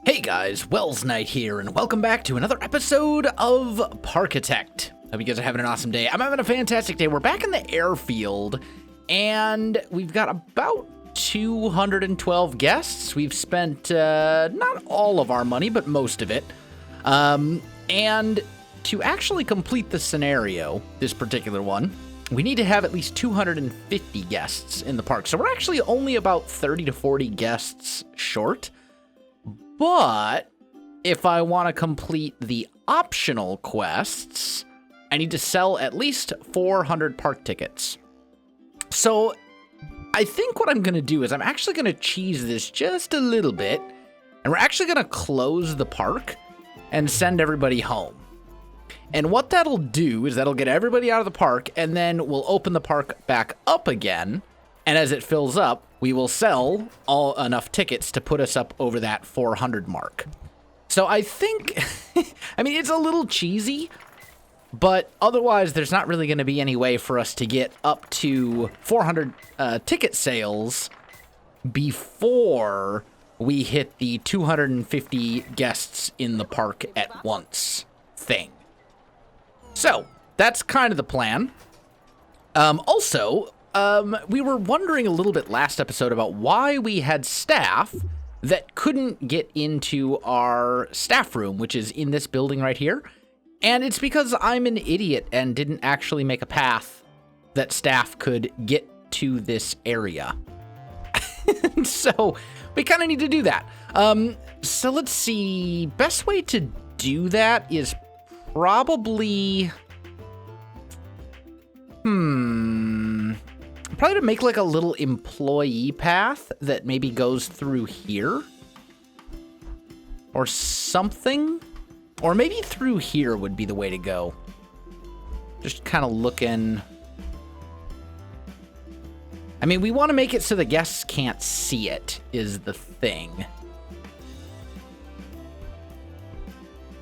Hey guys, Welsknight here, and welcome back to another episode of Parkitect. Hope you guys are having an awesome day. I'm having a fantastic day. We're back in the Airfield, and we've got about 212 guests. We've spent not all of our money, but most of it. And to actually complete the scenario, this particular one, we need to have at least 250 guests in the park. So we're actually only about 30 to 40 guests short. But if I want to complete the optional quests, I need to sell at least 400 park tickets. So I think what I'm going to do is I'm actually going to cheese this just a little bit, and we're actually going to close the park and send everybody home. And what that'll do is that'll get everybody out of the park, and then we'll open the park back up again. And as it fills up, we will sell enough tickets to put us up over that 400 mark. So I think, I mean, it's a little cheesy, but otherwise there's not really going to be any way for us to get up to 400 ticket sales before we hit the 250 guests in the park at once thing. So that's kind of the plan. We were wondering a little bit last episode about why we had staff that couldn't get into our staff room, which is in this building right here. And it's because I'm an idiot and didn't actually make a path that staff could get to this area. So we kind of need to do that. So let's see. Best way to do that is probably... Probably to make like a little employee path that maybe goes through here. Or something. Or maybe through here would be the way to go. Just kind of looking. I mean, we want to make it so the guests can't see it, is the thing.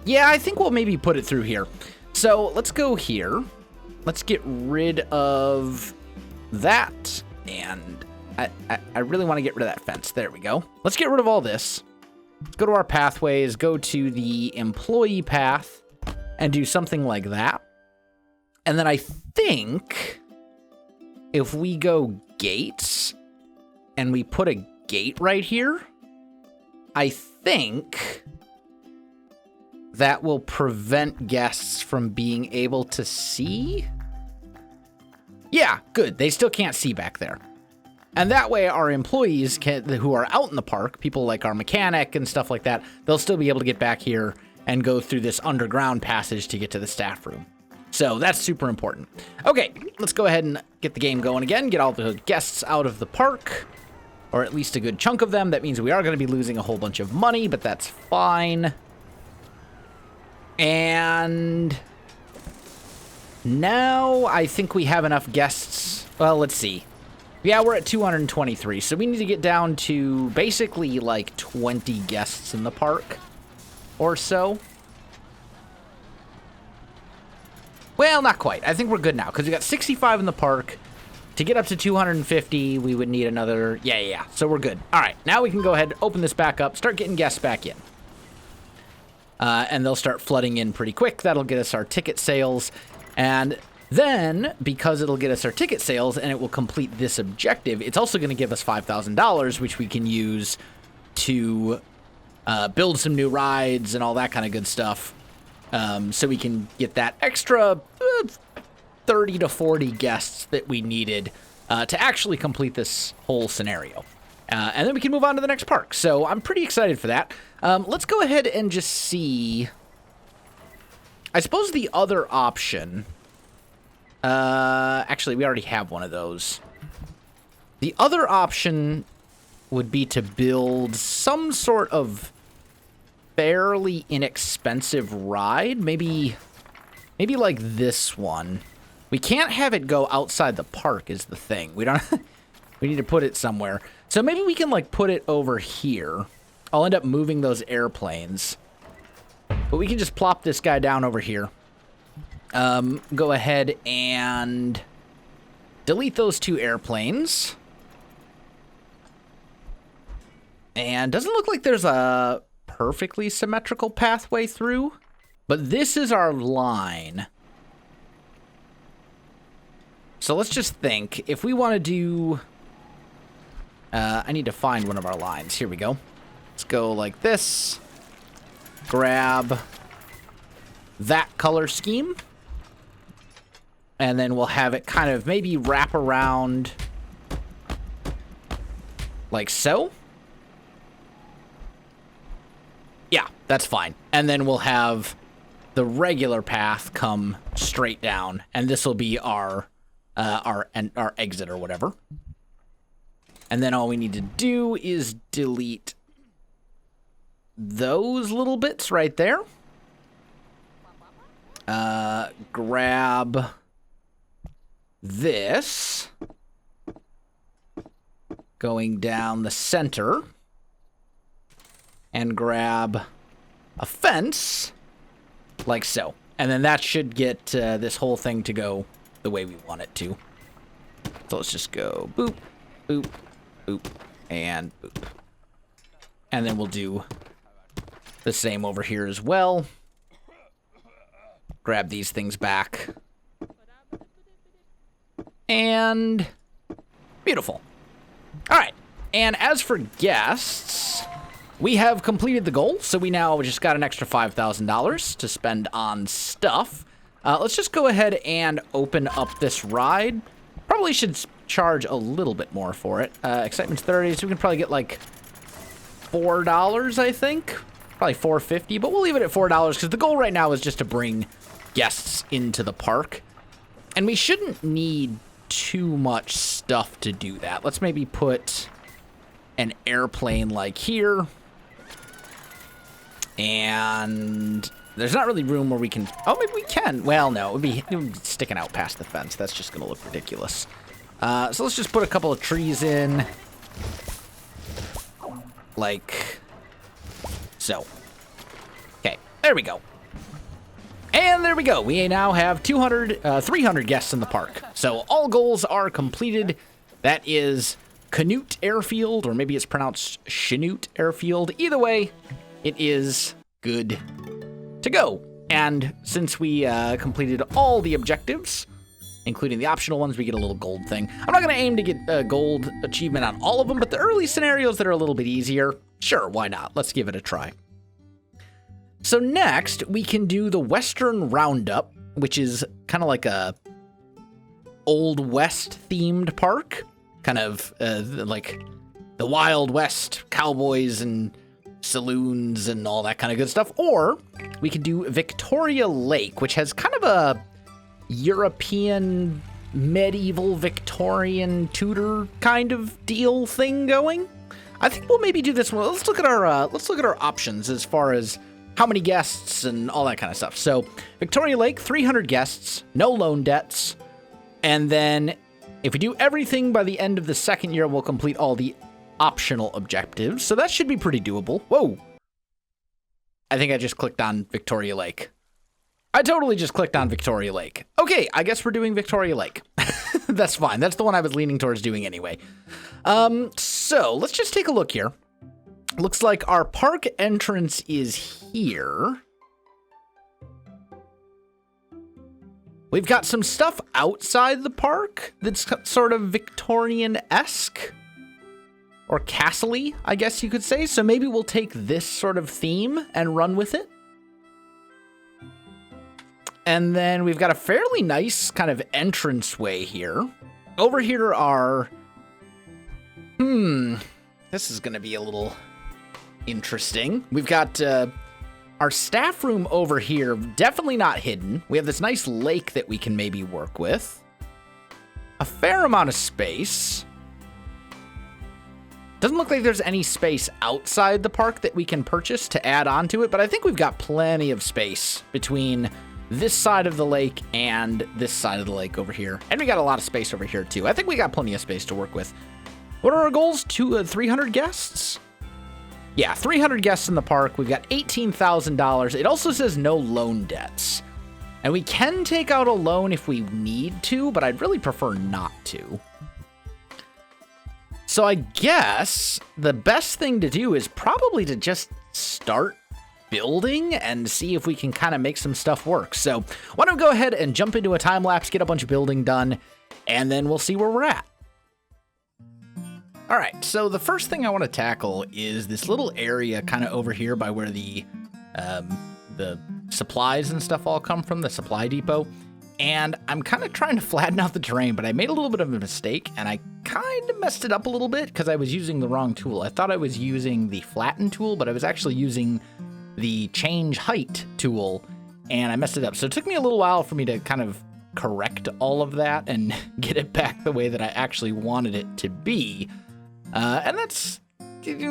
Yeah, I think we'll maybe put it through here. So let's go here. Let's get rid of that, and I really want to get rid of that fence. There we go. Let's get rid of all this. Let's go to our pathways, go to the employee path, and do something like that. And then I think if we go gates, and we put a gate right here, I think that will prevent guests from being able to see. Yeah, good. They still can't see back there. And that way our employees who are out in the park, people like our mechanic and stuff like that, they'll still be able to get back here and go through this underground passage to get to the staff room. So that's super important. Okay, let's go ahead and get the game going again, get all the guests out of the park, or at least a good chunk of them. That means we are going to be losing a whole bunch of money, but that's fine. And now I think we have enough guests. Well, let's see. Yeah, we're at 223, so we need to get down to basically like 20 guests in the park or so. Well, not quite. I think we're good now because we got 65 in the park. To get up to 250, we would need another... Yeah. So we're good. All right, now we can go ahead, open this back up, start getting guests back in. And they'll start flooding in pretty quick. That'll get us our ticket sales. And then, because it'll get us our ticket sales and it will complete this objective, it's also going to give us $5,000, which we can use to build some new rides and all that kind of good stuff. So we can get that extra 30 to 40 guests that we needed to actually complete this whole scenario. And then we can move on to the next park. So I'm pretty excited for that. Let's go ahead and just see. I suppose the other option... actually, we already have one of those. The other option would be to build some sort of fairly inexpensive ride. Maybe like this one. We can't have it go outside the park is the thing. We need to put it somewhere. So maybe we can like put it over here. I'll end up moving those airplanes. But we can just plop this guy down over here. Go ahead and delete those two airplanes. And doesn't look like there's a perfectly symmetrical pathway through, but this is our line. So let's just think. If we want to do... I need to find one of our lines. Here we go. Let's go like this. Grab that color scheme. And then we'll have it kind of maybe wrap around like so. Yeah, that's fine. And then we'll have the regular path come straight down, and this will be our exit or whatever. And then all we need to do is delete those little bits right there. Grab this going down the center. And grab a fence, like so. And then that should get this whole thing to go the way we want it to. So let's just go boop, boop, boop, and boop. And then we'll do the same over here as well. Grab these things back. And beautiful. All right. And as for guests... we have completed the goal, so we now just got an extra $5,000 to spend on stuff. Let's just go ahead and open up this ride. Probably should charge a little bit more for it. Excitement's 30, so we can probably get like $4, I think. Probably $4.50, but we'll leave it at $4 because the goal right now is just to bring guests into the park. And we shouldn't need too much stuff to do that. Let's maybe put an airplane like here. And there's not really room where we can... oh, maybe we can. Well, no, it would be sticking out past the fence. That's just going to look ridiculous. So let's just put a couple of trees in. Like so. Okay, there we go. And there we go. We now have 300 guests in the park. So all goals are completed. That is Chanute Airfield, or maybe it's pronounced Chanute Airfield. Either way, it is good to go. And since we completed all the objectives, including the optional ones, we get a little gold thing. I'm not going to aim to get a gold achievement on all of them, but the early scenarios that are a little bit easier, sure, why not? Let's give it a try. So next, we can do the Western Roundup, which is kind of like a Old West themed park. Kind of like the Wild West cowboys and saloons and all that kind of good stuff. Or we could do Victoria Lake, which has kind of a European, medieval, Victorian, Tudor kind of deal thing going. I think we'll maybe do this one. Let's look at our options as far as how many guests and all that kind of stuff. So Victoria Lake, 300 guests, no loan debts, and then if we do everything by the end of the second year, we'll complete all the optional objectives. So that should be pretty doable. Whoa. I think I just clicked on Victoria Lake. I totally just clicked on Victoria Lake. Okay, I guess we're doing Victoria Lake. That's fine. That's the one I was leaning towards doing anyway. So let's just take a look here. Looks like our park entrance is here. We've got some stuff outside the park that's sort of Victorian-esque. Or castle-y, I guess you could say. So maybe we'll take this sort of theme and run with it. And then we've got a fairly nice kind of entranceway here. Over here are... this is going to be a little interesting. We've got our staff room over here, definitely not hidden. We have this nice lake that we can maybe work with. A fair amount of space. Doesn't look like there's any space outside the park that we can purchase to add on to it, but I think we've got plenty of space between this side of the lake and this side of the lake over here. And we got a lot of space over here too. I think we got plenty of space to work with. What are our goals? 300 guests? Yeah, 300 guests in the park. We've got $18,000. It also says no loan debts. And we can take out a loan if we need to, but I'd really prefer not to. So I guess the best thing to do is probably to just start building and see if we can kind of make some stuff work. So why don't we go ahead and jump into a time lapse, get a bunch of building done, and then we'll see where we're at. All right, so the first thing I want to tackle is this little area kind of over here by where the supplies and stuff all come from, the supply depot. And I'm kind of trying to flatten out the terrain, but I made a little bit of a mistake, and I kind of messed it up a little bit because I was using the wrong tool. I thought I was using the flatten tool, but I was actually using the change height tool, and I messed it up. So it took me a little while for me to kind of correct all of that and get it back the way that I actually wanted it to be. And that's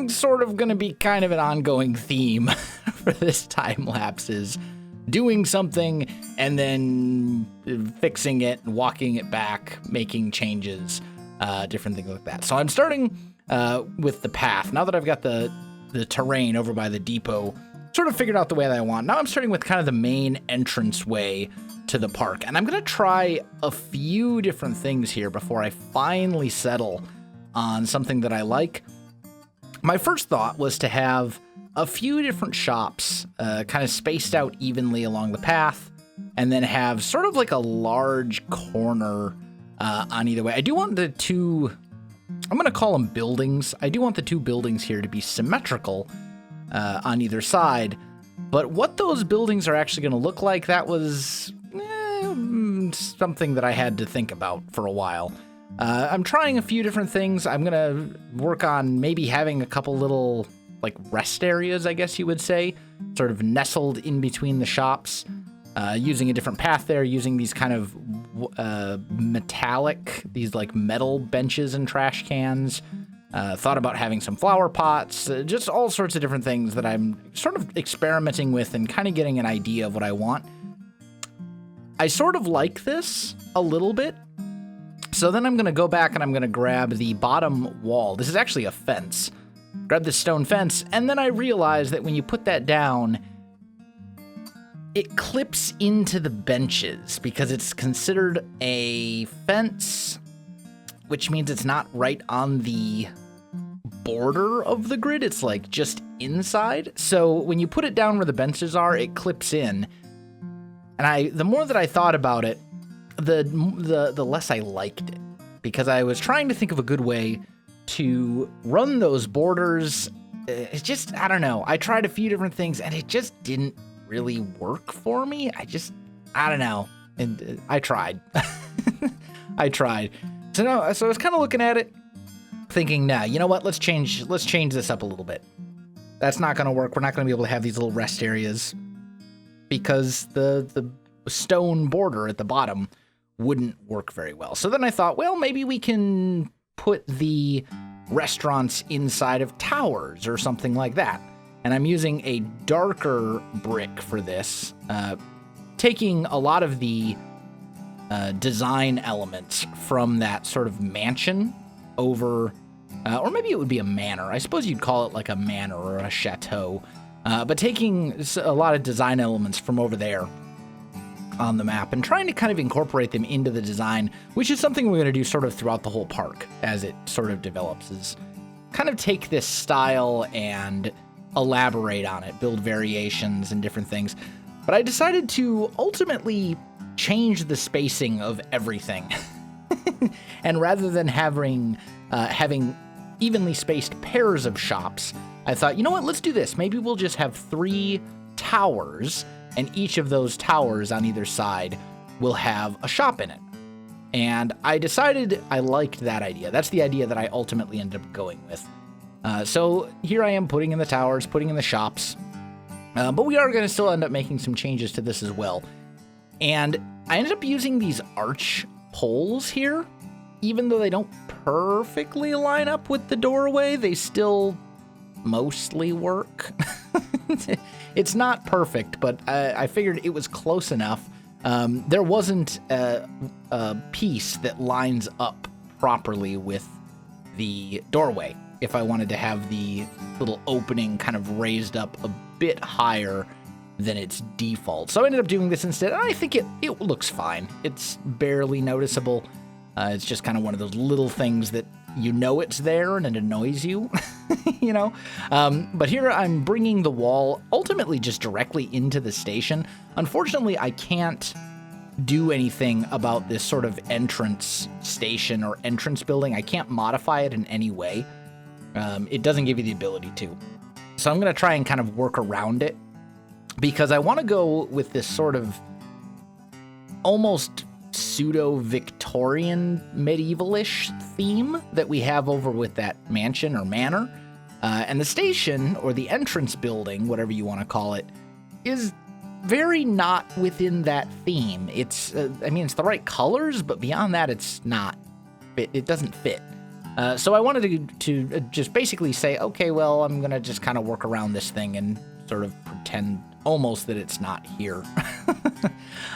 sort of going to be kind of an ongoing theme for this time lapse, is doing something and then fixing it, walking it back, making changes, different things like that. So I'm starting with the path. Now that I've got the terrain over by the depot sort of figured out the way that I want, now I'm starting with kind of the main entrance way to the park. And I'm going to try a few different things here before I finally settle on something that I like. My first thought was to have a few different shops kind of spaced out evenly along the path, and then have sort of like a large corner on either way. I do want the two, I'm going to call them buildings. I do want the two buildings here to be symmetrical on either side, but what those buildings are actually going to look like, that was something that I had to think about for a while. I'm trying a few different things. I'm going to work on maybe having a couple little like rest areas, I guess you would say, sort of nestled in between the shops, using a different path there, using these kind of these like metal benches and trash cans. Thought about having some flower pots, just all sorts of different things that I'm sort of experimenting with and kind of getting an idea of what I want. I sort of like this a little bit. So then I'm going to go back and I'm going to grab the bottom wall. This is actually a fence. Grab this stone fence, and then I realized that when you put that down, it clips into the benches because it's considered a fence, which means it's not right on the border of the grid. It's like just inside. So when you put it down where the benches are, it clips in. And the more that I thought about it, the less I liked it, because I was trying to think of a good way to run those borders. It's just, I don't know. I tried a few different things and it just didn't really work for me. I don't know. And I tried. I tried. So I was kind of looking at it thinking, nah, you know what? Let's change this up a little bit. That's not going to work. We're not going to be able to have these little rest areas because the stone border at the bottom wouldn't work very well. So then I thought, well, maybe we can put the restaurants inside of towers or something like that. And I'm using a darker brick for this, taking a lot of the design elements from that sort of mansion over, or maybe it would be a manor. I suppose you'd call it like a manor or a chateau, but taking a lot of design elements from over there on the map and trying to kind of incorporate them into the design, which is something we're going to do sort of throughout the whole park as it sort of develops, is kind of take this style and elaborate on it, build variations and different things. But I decided to ultimately change the spacing of everything. And rather than having evenly spaced pairs of shops, I thought, you know what, let's do this. Maybe we'll just have 3 towers, and each of those towers on either side will have a shop in it. And I decided I liked that idea. That's the idea that I ultimately ended up going with. So here I am putting in the towers, putting in the shops, but we are going to still end up making some changes to this as well. And I ended up using these arch poles here. Even though they don't perfectly line up with the doorway, they still mostly work. It's not perfect, but I figured it was close enough. There wasn't a piece that lines up properly with the doorway if I wanted to have the little opening kind of raised up a bit higher than its default. So I ended up doing this instead, and I think it looks fine. It's barely noticeable. It's just kind of one of those little things that you know it's there and it annoys you, you know? But here I'm bringing the wall ultimately just directly into the station. Unfortunately, I can't do anything about this sort of entrance station or entrance building. I can't modify it in any way. It doesn't give you the ability to. So I'm going to try and kind of work around it because I want to go with this sort of almost pseudo-Victorian medievalish theme that we have over with that mansion or manor. And the station or the entrance building, whatever you want to call it, is very not within that theme. It's, I mean, it's the right colors, but beyond that, it's not, it doesn't fit. So I wanted to just basically say, okay, well, I'm going to just kind of work around this thing and sort of pretend almost that it's not here.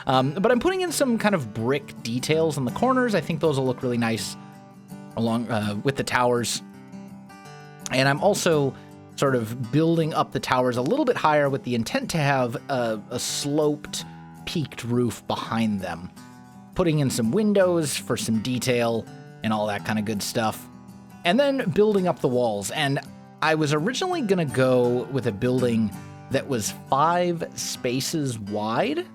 But I'm putting in some kind of brick details in the corners. I think those will look really nice along with the towers. And I'm also sort of building up the towers a little bit higher with the intent to have a sloped, peaked roof behind them. Putting in some windows for some detail and all that kind of good stuff. And then building up the walls. And I was originally going to go with a building that was 5 spaces wide.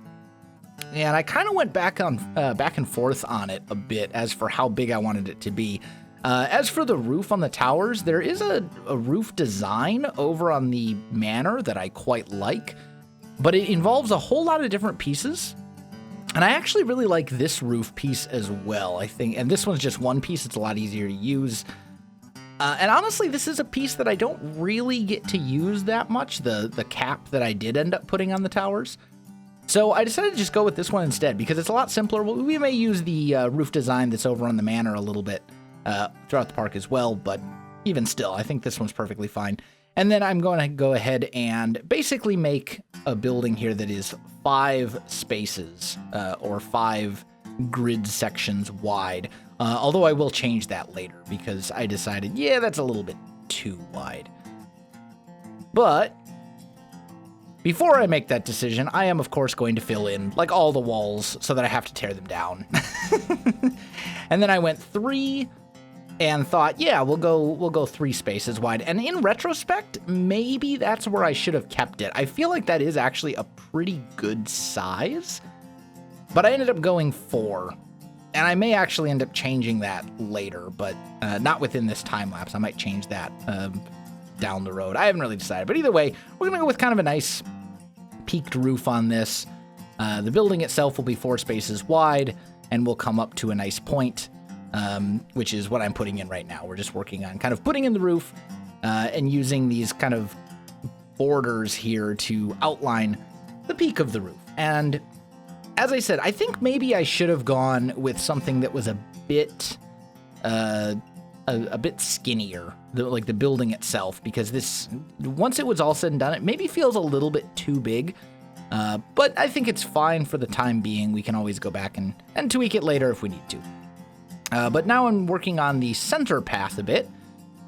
And I kind of went back and forth on it a bit as for how big I wanted it to be. As for the roof on the towers, there is a roof design over on the manor that I quite like, but it involves a whole lot of different pieces. And I actually really like this roof piece as well, I think. And this one's just one piece. It's a lot easier to use. And honestly, this is a piece that I don't really get to use that much, the cap that I did end up putting on the towers. So I decided to just go with this one instead because it's a lot simpler. We may use the roof design that's over on the manor a little bit throughout the park as well, but even still, I think this one's perfectly fine. And then I'm going to go ahead and basically make a building here that is 5 spaces or 5 grid sections wide. Although I will change that later because I decided, yeah, that's a little bit too wide. But before I make that decision, I am, of course, going to fill in like all the walls so that I have to tear them down. And then I went 3 and thought, yeah, we'll go 3 spaces wide. And in retrospect, maybe that's where I should have kept it. I feel like that is actually a pretty good size, but I ended up going 4. And I may actually end up changing that later, but not within this time lapse. I might change that down the road. I haven't really decided, but either way, we're gonna go with kind of a nice peaked roof on this. The building itself will be 4 spaces wide, and we'll come up to a nice point. Which is what I'm putting in right now. We're just working on kind of putting in the roof and using these kind of borders here to outline the peak of the roof. And as I said, I think maybe I should have gone with something that was a bit skinnier, like the building itself, because this, once it was all said and done, it maybe feels a little bit too big. But I think it's fine for the time being. We can always go back and tweak it later if we need to. But now I'm working on the center path a bit,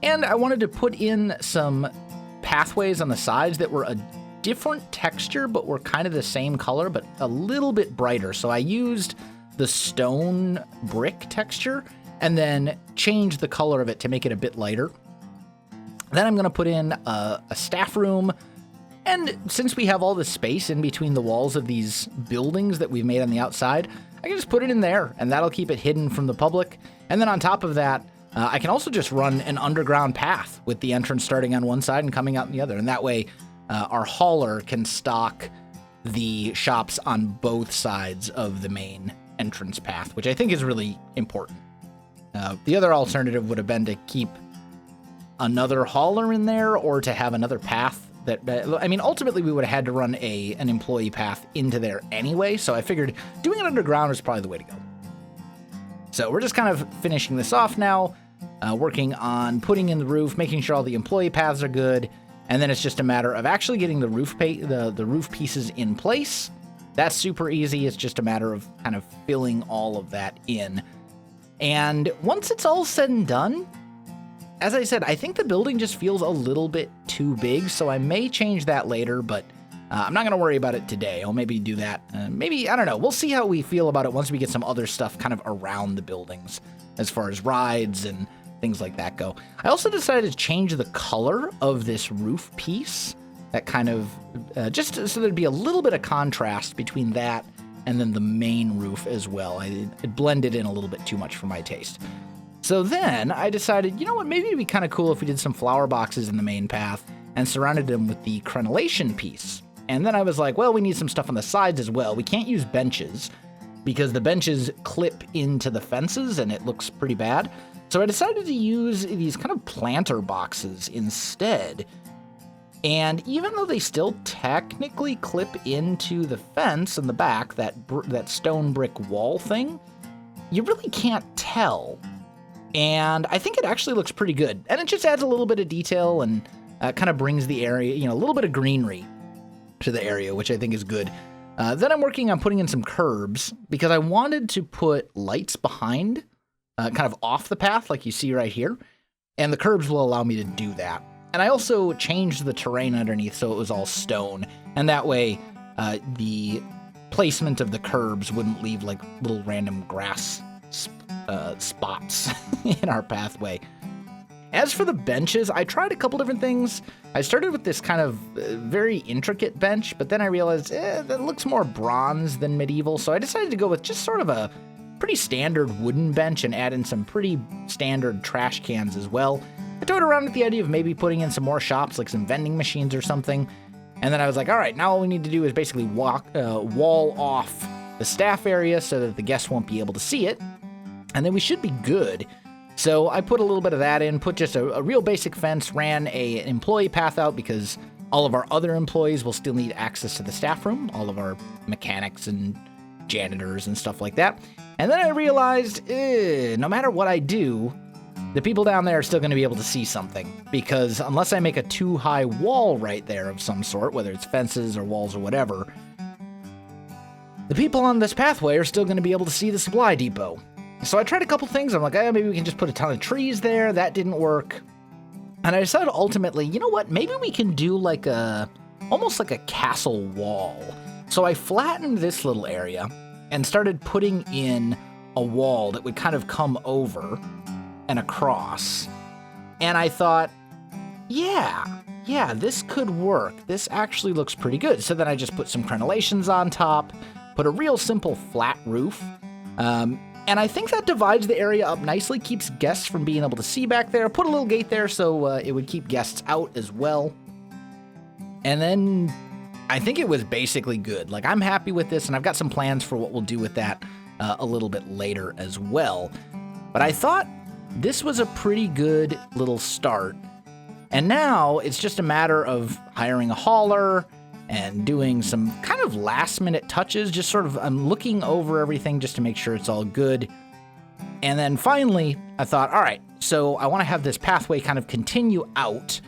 and I wanted to put in some pathways on the sides that were a different texture, but were kind of the same color, but a little bit brighter. So I used the stone brick texture and then changed the color of it to make it a bit lighter. Then I'm going to put in a staff room. And since we have all this space in between the walls of these buildings that we've made on the outside, I can just put it in there, and that'll keep it hidden from the public. And then on top of that, I can also just run an underground path with the entrance starting on one side and coming out on the other. And that way, our hauler can stock the shops on both sides of the main entrance path, which I think is really important. The other alternative would have been to keep another hauler in there or to have another path. I mean, ultimately, we would have had to run an employee path into there anyway, so I figured doing it underground was probably the way to go. So we're just kind of finishing this off now, working on putting in the roof, making sure all the employee paths are good, and then it's just a matter of actually getting the roof pieces in place. That's super easy. It's just a matter of kind of filling all of that in. And once it's all said and done, as I said, I think the building just feels a little bit too big, so I may change that later, but I'm not going to worry about it today. I'll maybe do that. Maybe, I don't know. We'll see how we feel about it once we get some other stuff kind of around the buildings as far as rides and things like that go. I also decided to change the color of this roof piece. That kind of, just so there'd be a little bit of contrast between that and then the main roof as well. It blended in a little bit too much for my taste. So then I decided, you know what, maybe it'd be kind of cool if we did some flower boxes in the main path and surrounded them with the crenellation piece. And then I was like, well, we need some stuff on the sides as well. We can't use benches because the benches clip into the fences and it looks pretty bad. So I decided to use these kind of planter boxes instead. And even though they still technically clip into the fence in the back, that stone brick wall thing, you really can't tell. And I think it actually looks pretty good. And it just adds a little bit of detail and kind of brings the area, a little bit of greenery to the area, which I think is good. Then I'm working on putting in some curbs because I wanted to put lights behind, kind of off the path like you see right here. And the curbs will allow me to do that. And I also changed the terrain underneath so it was all stone. And that way, the placement of the curbs wouldn't leave like little random grass spots in our pathway. As for the benches, I tried a couple different things. I started with this kind of very intricate bench, but then I realized that looks more bronze than medieval. So I decided to go with just sort of a pretty standard wooden bench and add in some pretty standard trash cans as well. I toyed around with the idea of maybe putting in some more shops, like some vending machines or something. And then I was like, all right, now all we need to do is basically wall off the staff area so that the guests won't be able to see it. And then we should be good. So I put a little bit of that in, put just a real basic fence, ran an employee path out because all of our other employees will still need access to the staff room, all of our mechanics and janitors and stuff like that. And then I realized, no matter what I do, the people down there are still going to be able to see something, because unless I make a too high wall right there of some sort, whether it's fences or walls or whatever, the people on this pathway are still going to be able to see the supply depot. So I tried a couple things. I'm like, maybe we can just put a ton of trees there. That didn't work. And I decided ultimately, you know what? Maybe we can do like almost like a castle wall. So I flattened this little area and started putting in a wall that would kind of come over and across. And I thought, yeah, this could work. This actually looks pretty good. So then I just put some crenellations on top, put a real simple flat roof. And I think that divides the area up nicely, keeps guests from being able to see back there. Put a little gate there so it would keep guests out as well. And then I think it was basically good. Like, I'm happy with this, and I've got some plans for what we'll do with that a little bit later as well. But I thought this was a pretty good little start. And now it's just a matter of hiring a hauler and doing some kind of last minute touches, just sort of, I'm looking over everything just to make sure it's all good. And then finally, I thought, all right, so I want to have this pathway kind of continue out,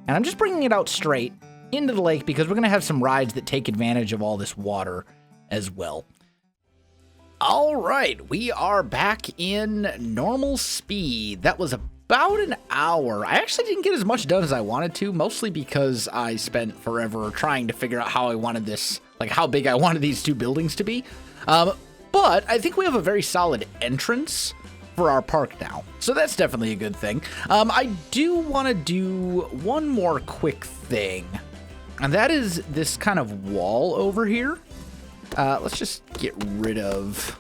and I'm just bringing it out straight into the lake because we're going to have some rides that take advantage of all this water as well. All right, we are back in normal speed. That was about an hour. I actually didn't get as much done as I wanted to, mostly because I spent forever trying to figure out how I wanted this, like how big I wanted these two buildings to be. But I think we have a very solid entrance for our park now, so that's definitely a good thing. I do want to do one more quick thing, and that is this kind of wall over here. Let's just get rid of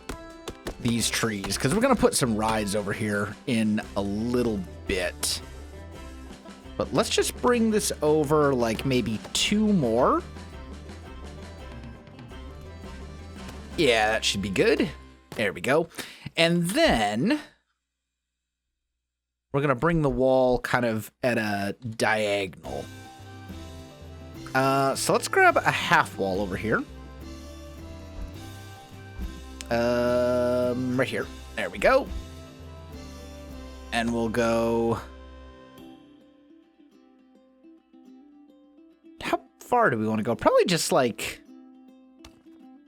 these trees, because we're going to put some rides over here in a little bit. But let's just bring this over like maybe 2 more. Yeah, that should be good. There we go. And then we're going to bring the wall kind of at a diagonal. So let's grab a half wall over here. Right here. There we go. And we'll go... How far do we want to go? Probably just like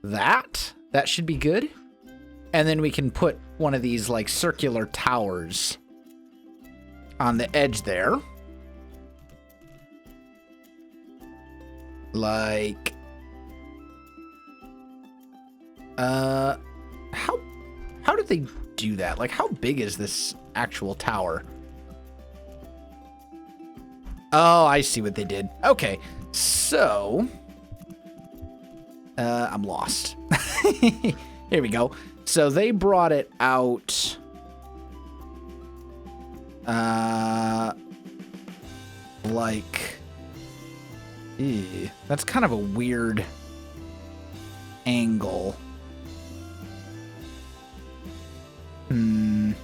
that. That should be good. And then we can put one of these like circular towers on the edge there. Like... How did they do that? Like, how big is this actual tower? Oh, I see what they did. Okay, so I'm lost. Here we go. So they brought it out like, that's kind of a weird angle. Because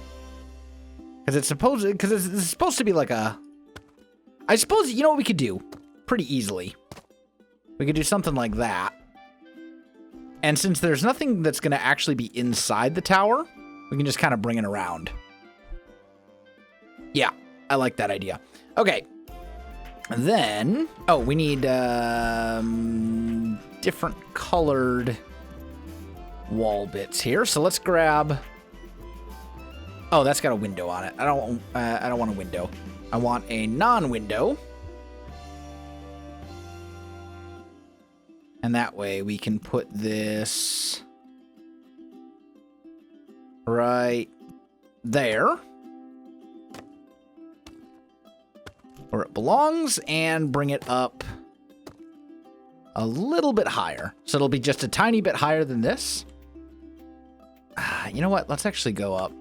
it's supposed to be like a, I suppose, you know what we could do pretty easily? We could do something like that. And since there's nothing that's going to actually be inside the tower, we can just kind of bring it around. Yeah, I like that idea. Okay. Then, oh, we need different colored wall bits here. So let's grab, oh, that's got a window on it. I don't want a window. I want a non-window. And that way we can put this right there, where it belongs, and bring it up a little bit higher. So it'll be just a tiny bit higher than this. You know what? Let's actually go up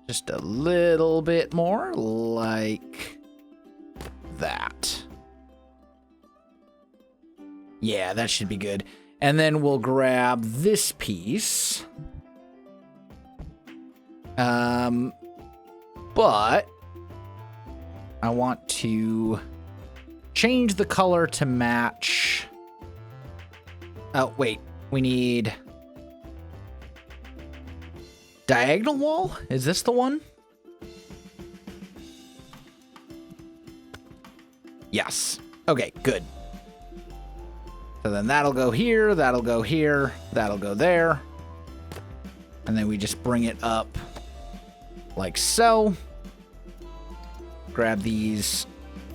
just a little bit more, like that. Yeah, that should be good. And then we'll grab this piece. But I want to change the color to match. Oh, wait. We need diagonal wall? Is this the one? Yes. Okay, good. So then that'll go here, that'll go here, that'll go there. And then we just bring it up like so. Grab these,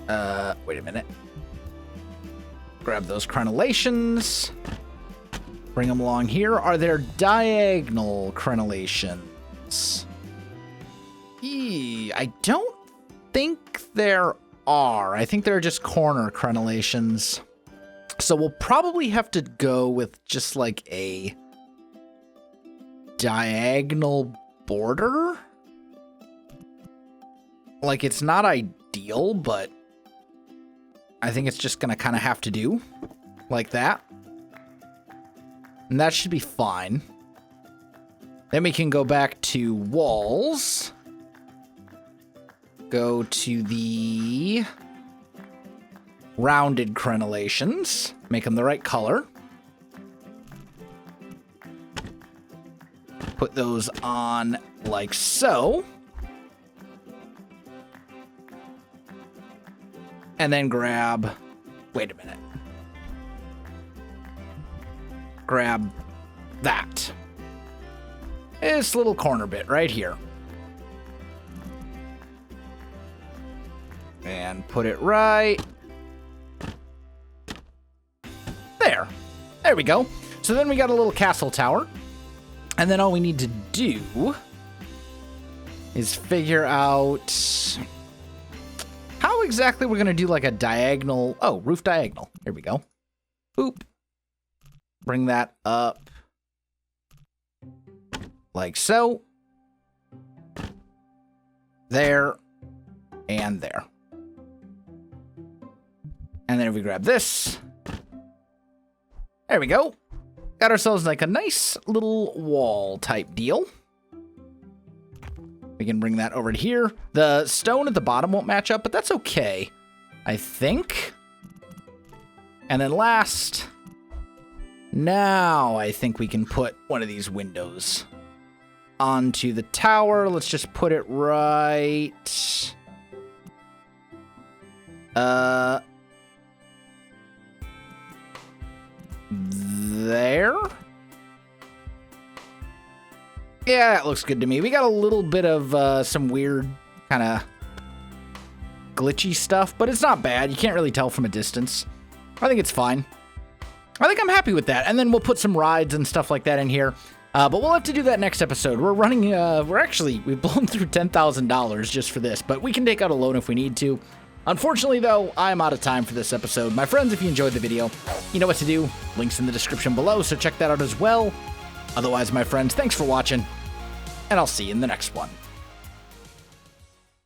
wait a minute. Grab those crenellations. Bring them along here. Are there diagonal crenellations? I don't think there are. I think they're just corner crenellations. So we'll probably have to go with just like a diagonal border. Like, it's not ideal, but I think it's just going to kind of have to do like that. And that should be fine. Then we can go back to walls. Go to the rounded crenellations. Make them the right color. Put those on like so. And then grab, wait a minute. Grab that. This little corner bit right here. And put it right there. There we go. So then we got a little castle tower. And then all we need to do is figure out how exactly we're going to do like a diagonal. Oh, roof diagonal. Here we go. Boop. Bring that up like so. There and there. And then if we grab this, there we go. Got ourselves like a nice little wall type deal. We can bring that over to here. The stone at the bottom won't match up, but that's okay, I think. And then last, now I think we can put one of these windows onto the tower. Let's just put it right there. Yeah, that looks good to me. We got a little bit of some weird kind of glitchy stuff, but it's not bad. You can't really tell from a distance. I think it's fine. I think I'm happy with that. And then we'll put some rides and stuff like that in here. But we'll have to do that next episode. We're running, we've blown through $10,000 just for this, but we can take out a loan if we need to. Unfortunately, though, I'm out of time for this episode. My friends, if you enjoyed the video, you know what to do. Links in the description below, so check that out as well. Otherwise, my friends, thanks for watching, and I'll see you in the next one.